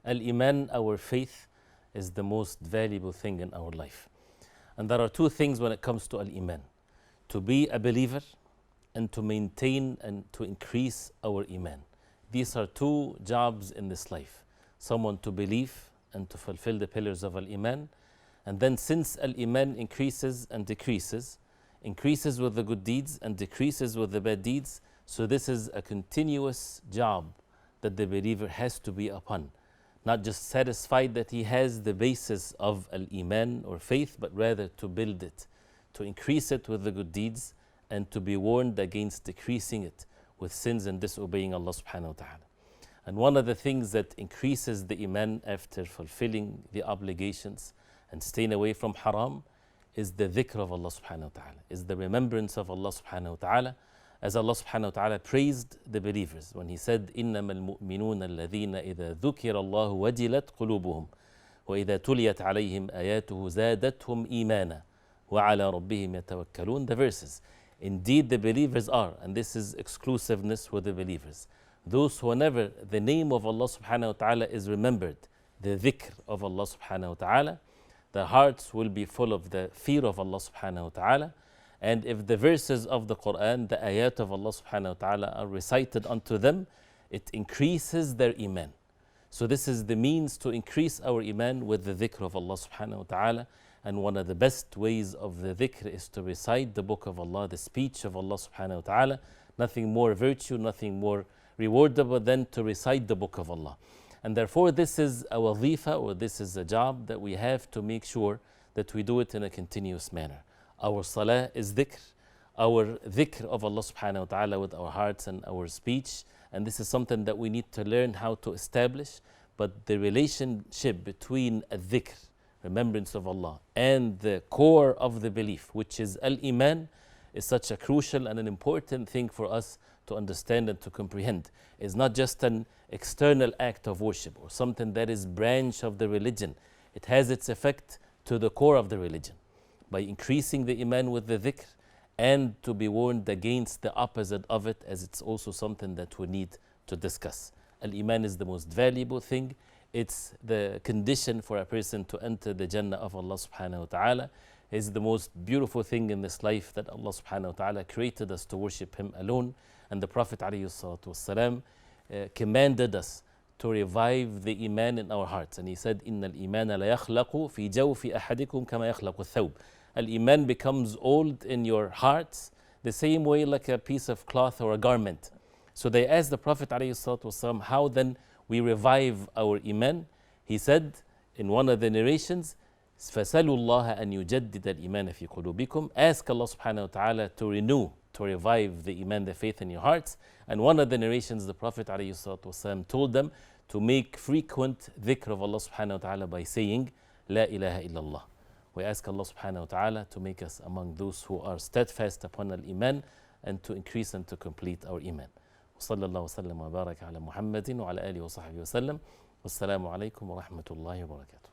Al-Iman, our faith, is the most valuable thing in our life. And there are two things when it comes to Al-Iman: to be a believer and to maintain and to increase our Iman. These are two jobs in this life. Someone to believe and to fulfill the pillars of Al-Iman. And then since Al-Iman increases and decreases, increases with the good deeds and decreases with the bad deeds, so this is a continuous job that the believer has to be upon. Not just satisfied that he has the basis of Al-Iman or faith, but rather to build it, to increase it with the good deeds, and to be warned against decreasing it with sins and disobeying Allah subhanahu wa ta'ala. And one of the things that increases the Iman after fulfilling the obligations and staying away from haram is the dhikr of Allah subhanahu wa ta'ala, is the remembrance of Allah subhanahu wa ta'ala, as Allah subhanahu wa ta'ala praised the believers when He said, إِنَّمَا الْمُؤْمِنُونَ الَّذِينَ إِذَا ذُكِرَ اللَّهُ وَجِلَتْ قُلُوبُهُم وَإِذَا تُلِيَتْ عَلَيْهِمْ آيَاتُهُ زَادَتْهُمْ إِيمَانًا وَعَلَى رَبِّهِمْ يَتَوَكَّلُونَ. The verses. Indeed, the believers are, and this is exclusiveness with the believers, those whenever the name of Allah subhanahu wa ta'ala is remembered, the dhikr of Allah subhanahu wa ta'ala, their hearts will be full of the fear of Allah subhanahu wa ta'ala. And if the verses of the Qur'an, the ayat of Allah subhanahu wa ta'ala are recited unto them, it increases their Iman. So this is the means to increase our Iman with the dhikr of Allah subhanahu wa ta'ala. And one of the best ways of the dhikr is to recite the book of Allah, the speech of Allah subhanahu wa ta'ala. Nothing more virtue, nothing more rewardable than to recite the book of Allah. And therefore this is a wazifa, or this is a job that we have to make sure that we do it in a continuous manner. Our salah is dhikr, our dhikr of Allah subhanahu wa ta'ala with our hearts and our speech. And this is something that we need to learn how to establish. But the relationship between a dhikr, remembrance of Allah, and the core of the belief, which is Al-Iman, is such a crucial and an important thing for us to understand and to comprehend. It's not just an external act of worship or something that is branch of the religion. It has its effect to the core of the religion by increasing the Iman with the dhikr, and to be warned against the opposite of it, as it's also something that we need to discuss. Al-Iman is the most valuable thing. It's the condition for a person to enter the Jannah of Allah subhanahu wa ta'ala. It's the most beautiful thing in this life that Allah subhanahu wa ta'ala created us to worship Him alone. And the Prophet alayhi salatu wasalam commanded us to revive the Iman in our hearts. And he said, إِنَّ الْإِيمَانَ لَيَخْلَقُ فِي جَوْفِ أَحَدِكُمْ كَمَا يَخْلَقُ الثَّوْبِ. Al-Iman becomes old in your hearts the same way like a piece of cloth or a garment. So they asked the Prophet ﷺ, how then we revive our Iman? He said in one of the narrations, فَسَلُوا اللَّهَ أَنْ يُجَدِّدَ الْإِيمَانَ فِي قُلُوبِكُمْ. Ask Allah subhanahu wa ta'ala to renew, to revive the Iman, the faith in your hearts. And one of the narrations, the Prophet ﷺ told them to make frequent dhikr of Allah subhanahu wa ta'ala by saying, لا إله إلا الله. We ask Allah subhanahu wa ta'ala to make us among those who are steadfast upon al-Iman, and to increase and to complete our Iman. وصلى الله وسلم وبارك على محمد وعلى آله وصحبه وسلم. والسلام عليكم ورحمة الله وبركاته.